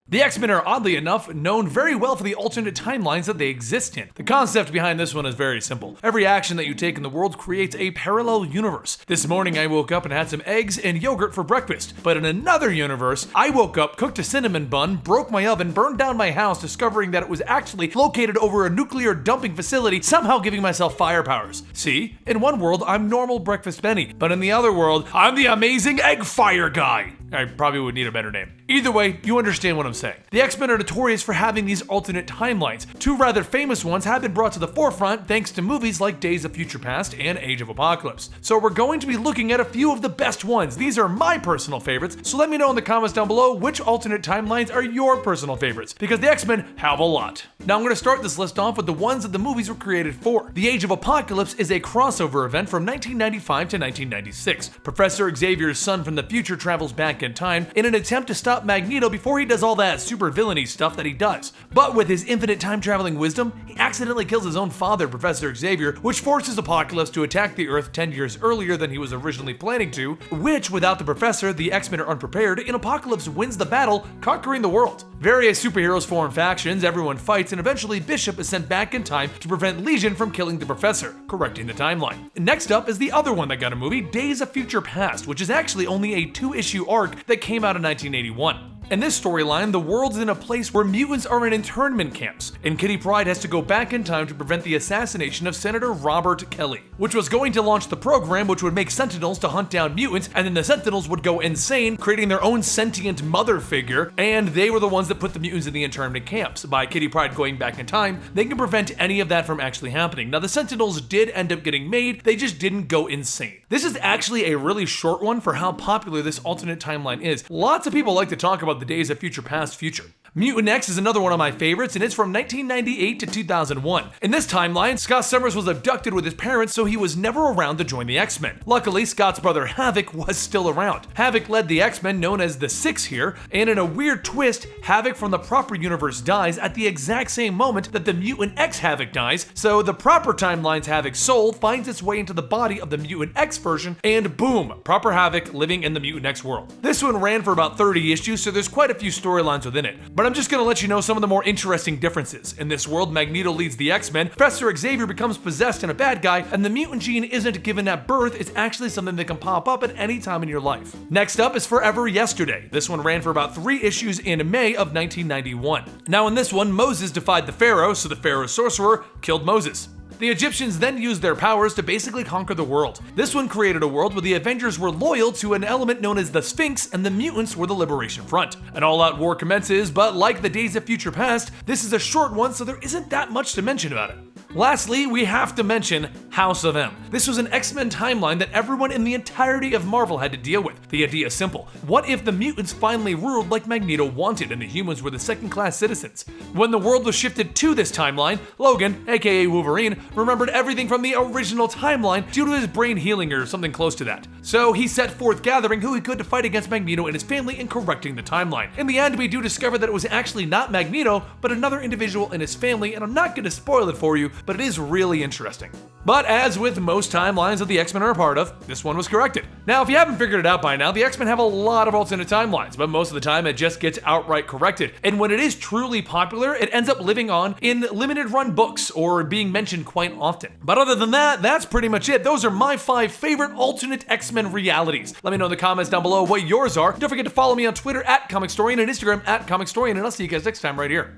The X-Men are oddly enough known very well for the alternate timelines that they exist in. The concept behind this one is very simple. Every action that you take in the world creates a parallel universe. This morning I woke up and had some eggs and yogurt for breakfast, but in another universe, I woke up, cooked a cinnamon bun, broke my oven, burned down my house, discovering that it was actually located over a nuclear dumping facility, somehow giving myself fire powers. See, in one world I'm normal breakfast Benny, but in the other world, I'm the amazing egg fire guy. I probably would need a better name. Either way, you understand what I'm saying. The X-Men are notorious for having these alternate timelines. Two rather famous ones have been brought to the forefront thanks to movies like Days of Future Past and Age of Apocalypse. So we're going to be looking at a few of the best ones. These are my personal favorites, so let me know in the comments down below which alternate timelines are your personal favorites, because the X-Men have a lot. Now I'm going to start this list off with the ones that the movies were created for. The Age of Apocalypse is a crossover event from 1995 to 1996. Professor Xavier's son from the future travels back in time in an attempt to stop Magneto before he does all that super villainy stuff that he does. But with his infinite time traveling wisdom, he accidentally kills his own father, Professor Xavier, which forces Apocalypse to attack the Earth 10 years earlier than he was originally planning to, which without the Professor, the X-Men are unprepared, and Apocalypse wins the battle, conquering the world. Various superheroes form factions, everyone fights, and eventually Bishop is sent back in time to prevent Legion from killing the Professor, correcting the timeline. Next up is the other one that got a movie, Days of Future Past, which is actually only a 2-issue arc that came out in 1981. In this storyline, the world's in a place where mutants are in internment camps, and Kitty Pryde has to go back in time to prevent the assassination of Senator Robert Kelly, which was going to launch the program which would make Sentinels to hunt down mutants, and then the Sentinels would go insane, creating their own sentient mother figure, and they were the ones that put the mutants in the internment camps. By Kitty Pryde going back in time, they can prevent any of that from actually happening. Now the Sentinels did end up getting made, they just didn't go insane. This is actually a really short one for how popular this alternate timeline is. Lots of people like to talk about the Days of Future Past future. Mutant X is another one of my favorites, and it's from 1998 to 2001. In this timeline, Scott Summers was abducted with his parents, so he was never around to join the X-Men. Luckily, Scott's brother Havoc was still around. Havoc led the X-Men, known as the Six here, and in a weird twist, Havoc from the proper universe dies at the exact same moment that the Mutant X Havoc dies, so the proper timeline's Havoc's soul finds its way into the body of the Mutant X version, and boom, proper Havoc living in the Mutant X world. This one ran for about 30 issues, so there's quite a few storylines within it, but I'm just gonna let you know some of the more interesting differences. In this world, Magneto leads the X-Men, Professor Xavier becomes possessed and a bad guy, and the mutant gene isn't given at birth, it's actually something that can pop up at any time in your life. Next up is Forever Yesterday. This one ran for about 3 issues in May of 1991. Now in this one, Moses defied the Pharaoh, so the Pharaoh's sorcerer killed Moses. The Egyptians then used their powers to basically conquer the world. This one created a world where the Avengers were loyal to an element known as the Sphinx, and the mutants were the Liberation Front. An all-out war commences, but like the Days of Future Past, this is a short one, so there isn't that much to mention about it. Lastly, we have to mention House of M. This was an X-Men timeline that everyone in the entirety of Marvel had to deal with. The idea is simple. What if the mutants finally ruled like Magneto wanted and the humans were the second-class citizens? When the world was shifted to this timeline, Logan, aka Wolverine, remembered everything from the original timeline due to his brain healing or something close to that. So he set forth gathering who he could to fight against Magneto and his family and correcting the timeline. In the end, we do discover that it was actually not Magneto, but another individual in his family, and I'm not going to spoil it for you, but it is really interesting. But as with most timelines that the X-Men are a part of, this one was corrected. Now, if you haven't figured it out by now, the X-Men have a lot of alternate timelines, but most of the time it just gets outright corrected. And when it is truly popular, it ends up living on in limited run books or being mentioned quite often. But other than that, that's pretty much it. Those are my 5 favorite alternate X-Men realities. Let me know in the comments down below what yours are. Don't forget to follow me on Twitter at Comicstorian and Instagram at Comicstorian, and I'll see you guys next time right here.